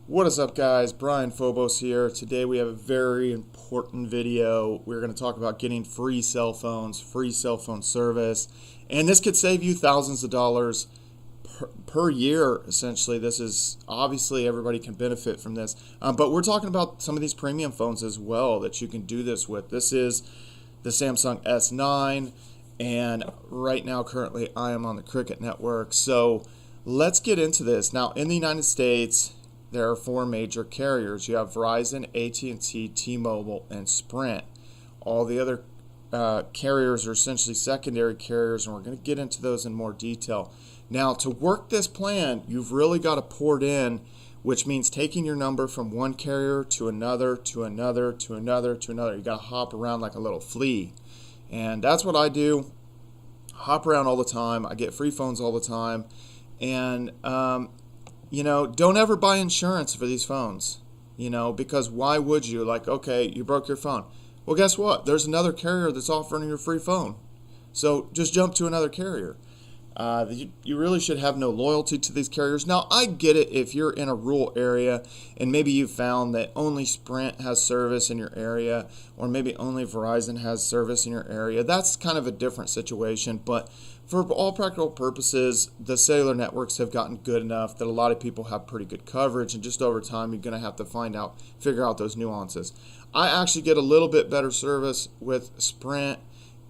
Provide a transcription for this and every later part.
What is up, guys? Brian Phobos here. Today we have a very important video. We're going to talk about getting free cell phones, free cell phone service, and this could save you thousands of dollars per year, essentially. This is obviously everybody can benefit from this, but we're talking about some of these premium phones as well that you can do this with. This is the Samsung S9, and right now currently I am on the Cricket network. So let's get into this. Now, in the United States, there are four major carriers. You have Verizon, AT&T, T-Mobile, and Sprint. All the other carriers are essentially secondary carriers, and we're going to get into those in more detail. Now, to work this plan, you've really got to port in, which means taking your number from one carrier to another, to another, to another, to another. You got to hop around like a little flea, and that's what I do. Hop around all the time. I get free phones all the time, and don't ever buy insurance for these phones, because why would you? Like, okay, you broke your phone. Well, guess what? There's another carrier that's offering you a free phone. So just jump to another carrier. You really should have no loyalty to these carriers. Now, I get it if you're in a rural area and maybe you found that only Sprint has service in your area, or maybe only Verizon has service in your area. That's kind of a different situation, but for all practical purposes, the cellular networks have gotten good enough that a lot of people have pretty good coverage, and just over time, you're going to have to figure out those nuances. I actually get a little bit better service with Sprint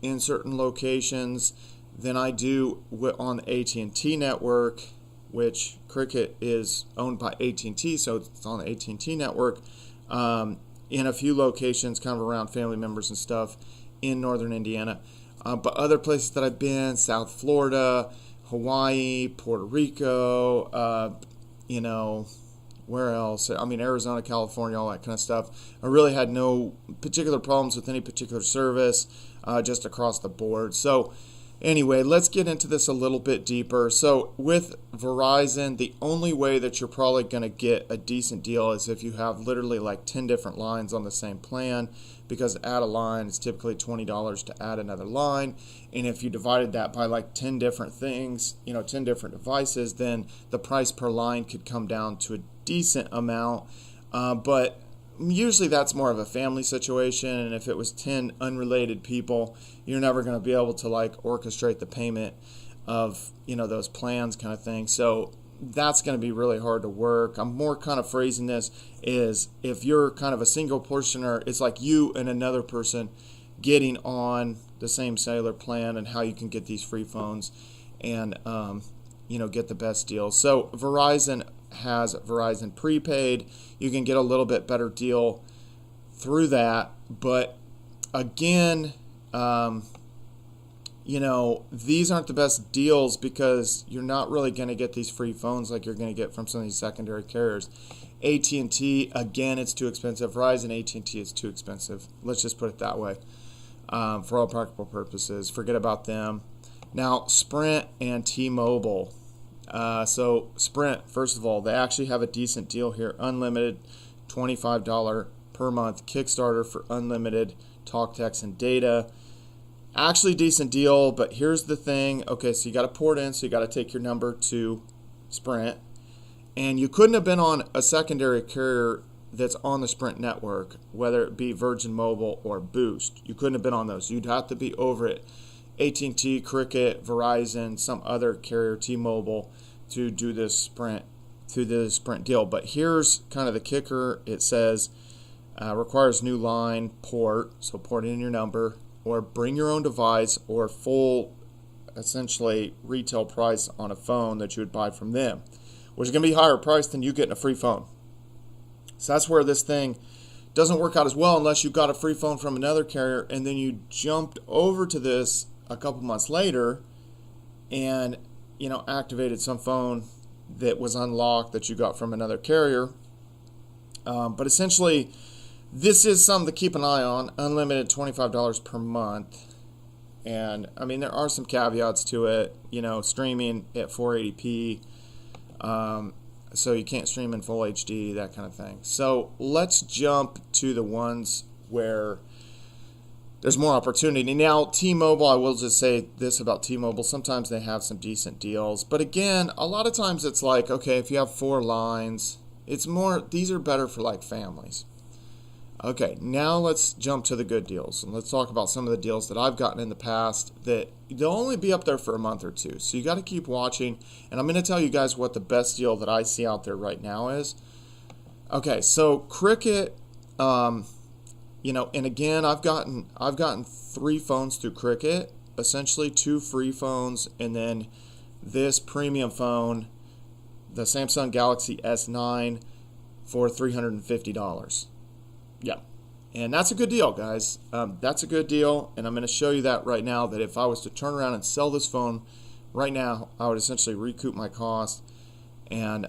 in certain locations than I do on the AT&T network, which Cricket is owned by AT&T, so it's on the AT&T network, in a few locations, kind of around family members and stuff in northern Indiana. But other places that I've been, South Florida, Hawaii, Puerto Rico, where else? I mean, Arizona, California, all that kind of stuff. I really had no particular problems with any particular service, just across the board. So anyway, let's get into this a little bit deeper. So with Verizon, the only way that you're probably going to get a decent deal is if you have literally like 10 different lines on the same plan, because add a line is typically $20 to add another line. And if you divided that by like 10 different things, 10 different devices, then the price per line could come down to a decent amount. But usually that's more of a family situation, and if it was 10 unrelated people, you're never going to be able to like orchestrate the payment of those plans kind of thing. So that's going to be really hard to work. I'm more kind of phrasing this is if you're kind of a single portioner, it's like you and another person getting on the same cellular plan, and how you can get these free phones and get the best deal. So Verizon has Verizon prepaid. You can get a little bit better deal through that, but again, these aren't the best deals because you're not really going to get these free phones like you're going to get from some of these secondary carriers. AT&T, again, it's too expensive. Verizon, AT&T is too expensive. Let's just put it that way. For all practical purposes, forget about them. Now, Sprint and T-Mobile. So Sprint, first of all, they actually have a decent deal here. Unlimited, $25 per month Kickstarter for unlimited talk, text, and data. Actually decent deal, but here's the thing. Okay, so you got to port in, so you got to take your number to Sprint. And you couldn't have been on a secondary carrier that's on the Sprint network, whether it be Virgin Mobile or Boost. You couldn't have been on those. You'd have to be over it. AT&T, Cricket, Verizon, some other carrier, T-Mobile, to do this Sprint deal. But here's kind of the kicker. It says requires new line, port, so port in your number, or bring your own device, or full, essentially, retail price on a phone that you would buy from them, which is going to be higher price than you getting a free phone. So that's where this thing doesn't work out as well unless you got a free phone from another carrier and then you jumped over to this a couple months later and activated some phone that was unlocked that you got from another carrier. But essentially, this is something to keep an eye on. Unlimited $25 per month. And I mean, there are some caveats to it, streaming at 480p, so you can't stream in full HD, that kind of thing. So let's jump to the ones where there's more opportunity. Now, T-Mobile, I will just say this about T-Mobile. Sometimes they have some decent deals. But again, a lot of times it's like, okay, if you have 4 lines, It's more, these are better for like families. Okay, now let's jump to the good deals, and let's talk about some of the deals that I've gotten in the past that they'll only be up there for a month or two. So you got to keep watching, and I'm going to tell you guys what the best deal that I see out there right now is. Okay, so Cricket, and again, I've gotten 3 phones through Cricket, essentially 2 free phones, and then this premium phone, the Samsung Galaxy S9, for $350. Yeah, and that's a good deal, guys. That's a good deal, and I'm going to show you that right now, that if I was to turn around and sell this phone right now, I would essentially recoup my cost and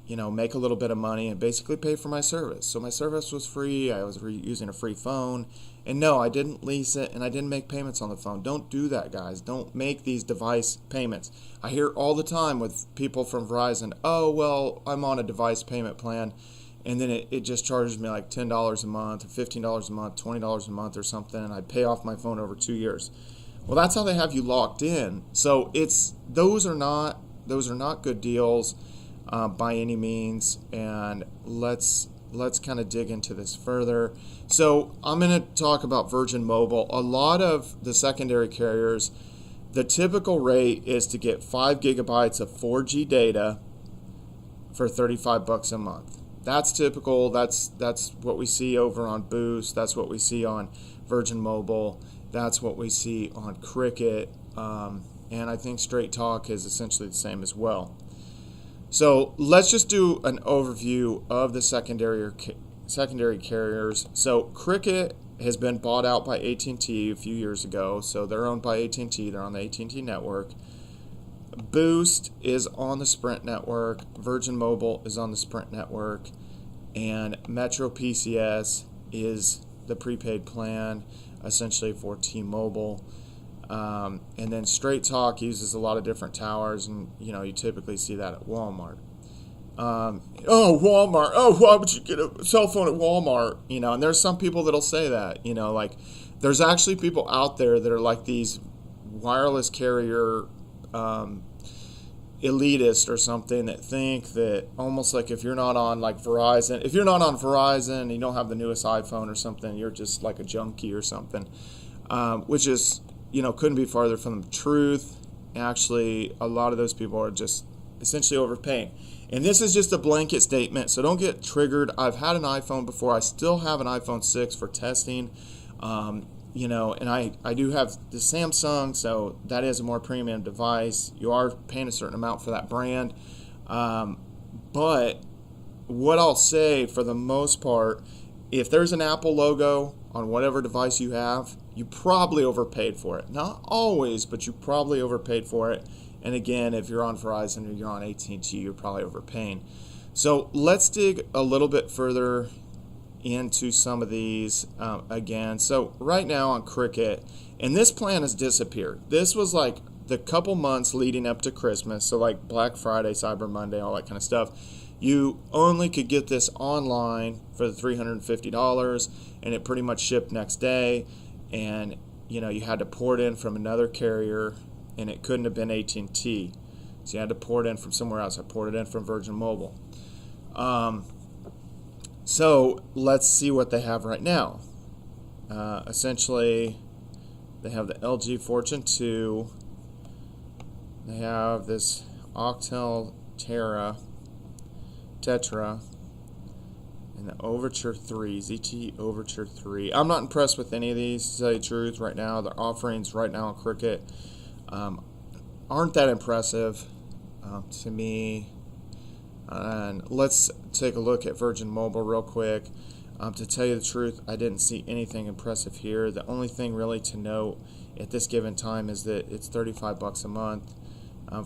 make a little bit of money and basically pay for my service. So my service was free. I was using a free phone, and no, I didn't lease it, and I didn't make payments on the phone. Don't do that, guys. Don't make these device payments. I hear all the time with people from Verizon, oh, well, I'm on a device payment plan, and then it just charges me like $10 a month or $15 a month, $20 a month or something, and I pay off my phone over 2 years. Well, that's how they have you locked in. So those are not good deals by any means, and let's kind of dig into this further. So I'm going to talk about Virgin Mobile. A lot of the secondary carriers, the typical rate is to get 5 gigabytes of 4G data for $35 a month. That's typical. That's what we see over on Boost. That's what we see on Virgin Mobile. That's what we see on Cricket. And I think Straight Talk is essentially the same as well. So let's just do an overview of the secondary carriers. So Cricket has been bought out by AT&T a few years ago. So they're owned by AT&T. They're on the AT&T network. Boost is on the Sprint network, Virgin Mobile is on the Sprint network, and Metro PCS is the prepaid plan, essentially for T-Mobile. And then Straight Talk uses a lot of different towers, and you typically see that at Walmart. Walmart. Oh, why would you get a cell phone at Walmart? And there's some people that'll say that. Like there's actually people out there that are like these wireless carrier elitist or something that think that almost like if you're not on like Verizon, if you're not on Verizon and you don't have the newest iPhone or something, you're just like a junkie or something, which is, couldn't be farther from the truth. Actually, a lot of those people are just essentially overpaying. And this is just a blanket statement, so don't get triggered. I've had an iPhone before. I still have an iPhone 6 for testing. And I do have the Samsung, so that is a more premium device. You are paying a certain amount for that brand. But what I'll say for the most part, if there's an Apple logo on whatever device you have, you probably overpaid for it. Not always, but you probably overpaid for it. And again, if you're on Verizon or you're on AT&T, you're probably overpaying. So let's dig a little bit further into some of these again. So right now on Cricket, and this plan has disappeared. This was like the couple months leading up to Christmas, so like Black Friday, Cyber Monday, all that kind of stuff. You only could get this online for the $350, and it pretty much shipped next day. And you had to port in from another carrier, and it couldn't have been AT&T, so you had to port in from somewhere else. I ported in from Virgin Mobile. So let's see what they have right now. Essentially, they have the LG Fortune 2. They have this Octel Tetra, and the Overture 3, ZTE Overture 3. I'm not impressed with any of these, to tell you the truth, right now. The offerings right now on Cricket aren't that impressive to me. And let's take a look at Virgin Mobile real quick. To tell you the truth, I didn't see anything impressive here. The only thing really to note at this given time is that it's $35 a month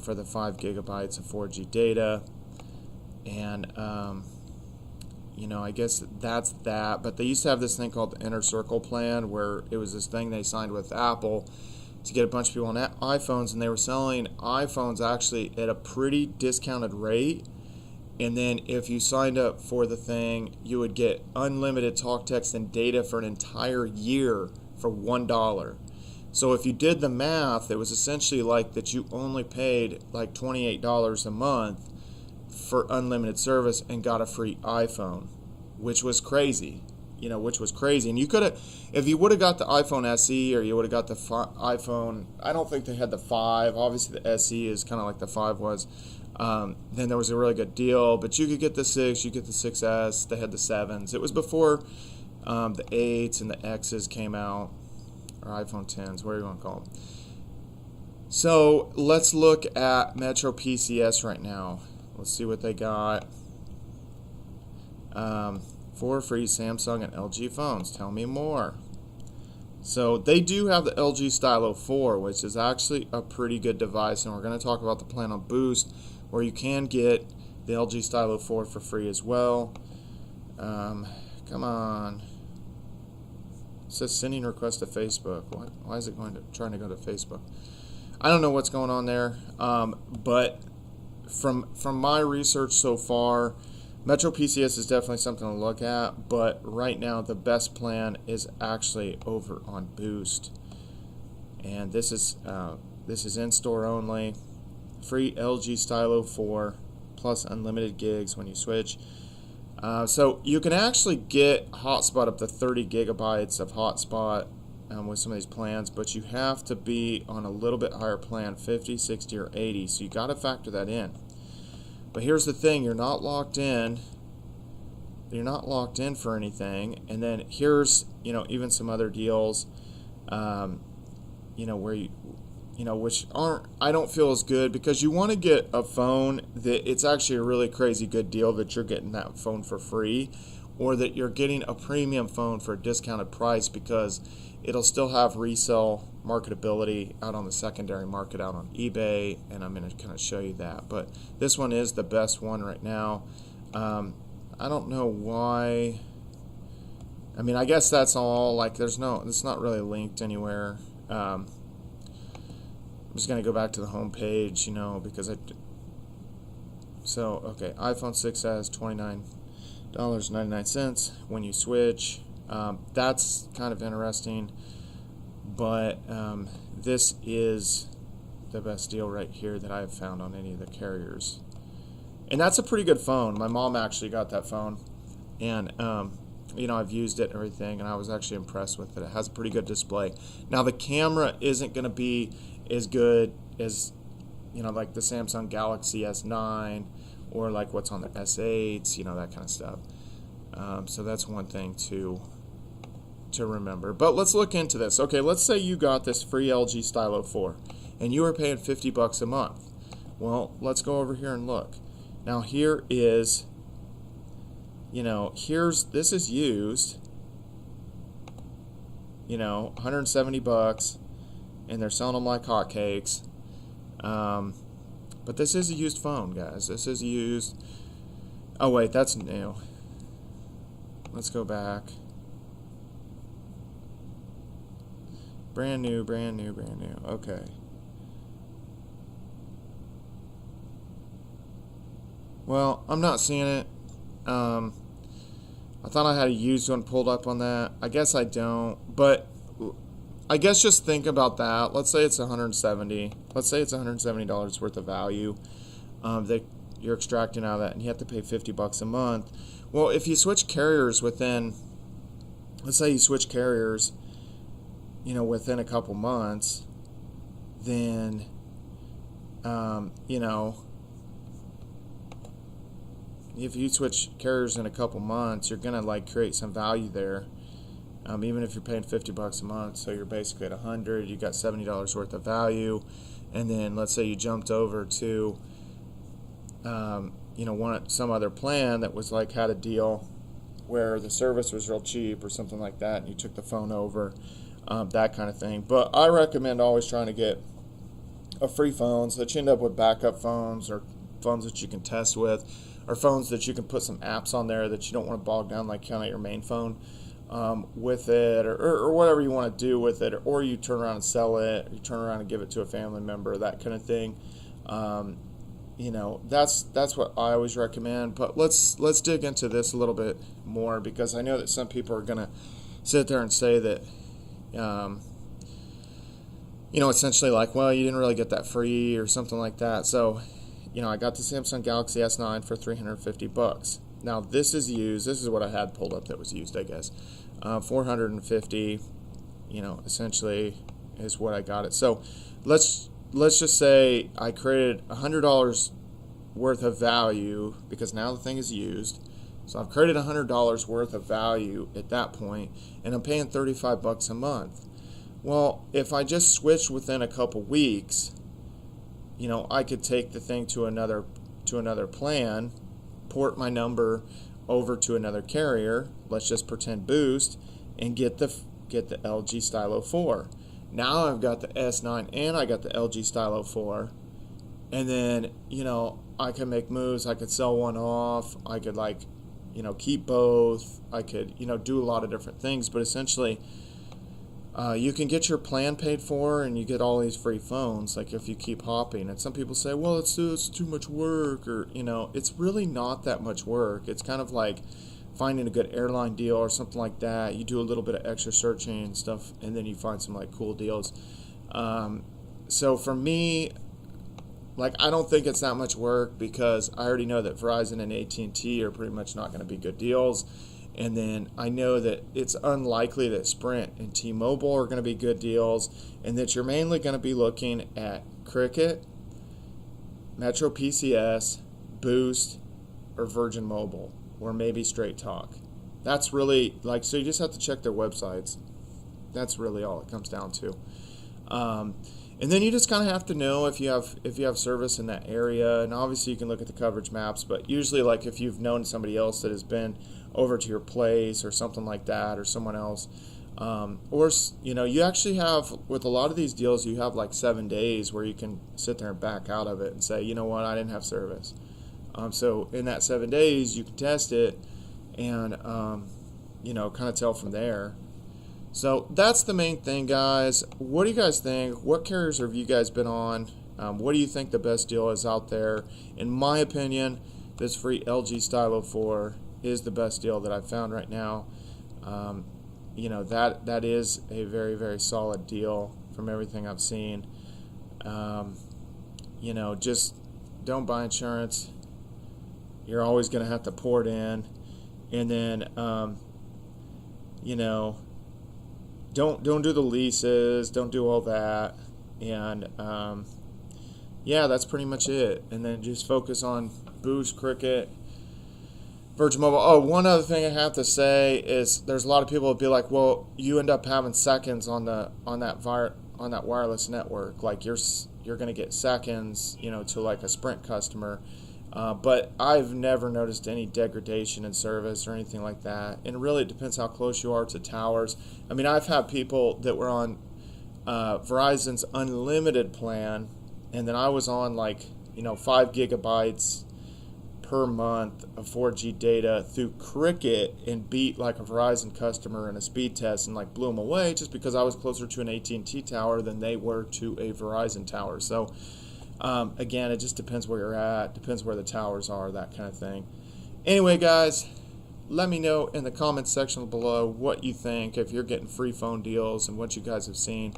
for the 5 gigabytes of 4G data. And, I guess that's that. But they used to have this thing called the Inner Circle plan, where it was this thing they signed with Apple to get a bunch of people on iPhones, and they were selling iPhones actually at a pretty discounted rate. And then if you signed up for the thing, you would get unlimited talk, text, and data for an entire year for $1. So if you did the math, it was essentially like that you only paid like $28 a month for unlimited service and got a free iPhone, which was crazy. And you could have, if you would have got the iPhone SE or you would have got the iPhone, I don't think they had the 5. Obviously, the SE is kind of like the 5 was. Then there was a really good deal, but you could get the 6, you get the 6S. They had the 7s. It was before the 8s and the X's came out, or iPhone 10s, whatever you want to call them. So let's look at Metro PCS right now. Let's see what they got. 4 free Samsung and LG phones. Tell me more. So they do have the LG Stylo 4, which is actually a pretty good device, and we're going to talk about the plan on Boost, where you can get the LG Stylo 4 for free as well. Come on. It says sending request to Facebook. Why is it trying to go to Facebook? I don't know what's going on there, but from my research so far, Metro PCS is definitely something to look at, but right now the best plan is actually over on Boost, and this is in store only. Free LG Stylo 4 plus unlimited gigs when you switch. So you can actually get hotspot up to 30 gigabytes of hotspot with some of these plans, but you have to be on a little bit higher plan, 50, 60, or 80. So you got to factor that in. But here's the thing: you're not locked in. You're not locked in for anything. And then here's even some other deals, where which I don't feel as good, because you want to get a phone that it's actually a really crazy good deal that you're getting that phone for free, or that you're getting a premium phone for a discounted price, because it'll still have resale marketability out on the secondary market, out on eBay, and I'm going to kind of show you that. But this one is the best one right now. I don't know why. I mean, I guess that's all. Like, it's not really linked anywhere. I'm just going to go back to the home page, because okay, iPhone 6S, $29.99 when you switch. That's kind of interesting, but this is the best deal right here that I've found on any of the carriers, and that's a pretty good phone. My mom actually got that phone, and I've used it and everything, and I was actually impressed with it. It has a pretty good display. Now the camera isn't going to be as good as like the Samsung Galaxy S9 or like what's on the S8s, that kind of stuff. So that's one thing to remember. But let's look into this. Okay, let's say you got this free LG Stylo 4 and you were paying $50 a month. Well, let's go over here and look. Now here is, this is used, $170, and they're selling them like hotcakes. But this is a used phone, guys. This is used. Oh wait, that's new. Let's go back. Brand new. Okay. Well, I'm not seeing it. I thought I had a used one pulled up on that. I guess I don't. But I guess just think about that. Let's say it's $170. Let's say it's $170 worth of value that you're extracting out of that, and you have to pay $50 a month. Well, if you switch carriers within, let's say you switch carriers, within a couple months, then, if you switch carriers in a couple months, you're going to create some value there. Even if you're paying $50 a month, so you're basically at $100, you got $70 worth of value, and then let's say you jumped over to, some other plan that was had a deal where the service was real cheap or something like that, and you took the phone over, that kind of thing. But I recommend always trying to get a free phone so that you end up with backup phones, or phones that you can test with, or phones that you can put some apps on there that you don't want to bog down kind of your main phone with it, or whatever you want to do with it, or you turn around and sell it, or you turn around and give it to a family member, that kind of thing. That's what I always recommend. But let's dig into this a little bit more, because I know that some people are going to sit there and say that essentially well, you didn't really get that free or something like that. So I got the Samsung Galaxy S9 for $350. Now this is used. This is what I had pulled up that was used, I guess. 450, essentially is what I got it. So let's just say I created $100 worth of value because now the thing is used. So I've created $100 worth of value at that point, and I'm paying $35 a month. Well, if I just switched within a couple weeks, I could take the thing to another plan, port my number over to another carrier. Let's just pretend Boost, and get the LG Stylo 4. Now I've got the S9 and I got the LG Stylo 4, and then I can make moves. I could sell one off. I could keep both. I could do a lot of different things, but essentially you can get your plan paid for and you get all these free phones if you keep hopping. And some people say, well, it's too much work, or it's really not that much work. It's kind of like finding a good airline deal or something like that. You do a little bit of extra searching and stuff, and then you find some cool deals. So for me, I don't think it's that much work because I already know that Verizon and AT&T are pretty much not going to be good deals. And then I know that it's unlikely that Sprint and T-Mobile are going to be good deals, and that you're mainly going to be looking at Cricket, Metro PCS, Boost, or Virgin Mobile, or maybe Straight Talk. That's really so you just have to check their websites. That's really all it comes down to. And then you just kind of have to know if you have service in that area, and obviously you can look at the coverage maps. But usually, if you've known somebody else that has been over to your place or something like that, or someone else, or you actually have, with a lot of these deals, you have 7 days where you can sit there and back out of it and say, you know what, I didn't have service. So in that 7 days, you can test it and kind of tell from there. So that's the main thing, guys. What do you guys think? What carriers have you guys been on? What do you think the best deal is out there? In my opinion, this free LG Stylo 4 is the best deal that I've found right now. That is a very, very solid deal from everything I've seen. Just don't buy insurance. You're always going to have to port in, and then don't do the leases, don't do all that, and that's pretty much it. And then just focus on Boost, Cricket, Virgin Mobile. Oh, one other thing I have to say is there's a lot of people that be like, well, you end up having seconds on that wireless network. You're going to get seconds, to a Sprint customer. But I've never noticed any degradation in service or anything like that. And really, it depends how close you are to towers. I mean, I've had people that were on Verizon's unlimited plan, and then I was on 5 gigabytes per month of 4G data through Cricket, and beat a Verizon customer in a speed test and blew them away just because I was closer to an AT&T tower than they were to a Verizon tower. So again, it just depends where you're at, depends where the towers are, that kind of thing. Anyway, guys, let me know in the comments section below what you think, if you're getting free phone deals and what you guys have seen.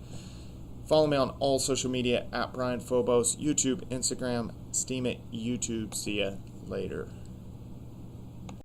Follow me on all social media at Brian Phobos, YouTube, Instagram, Steam it, YouTube. See ya later.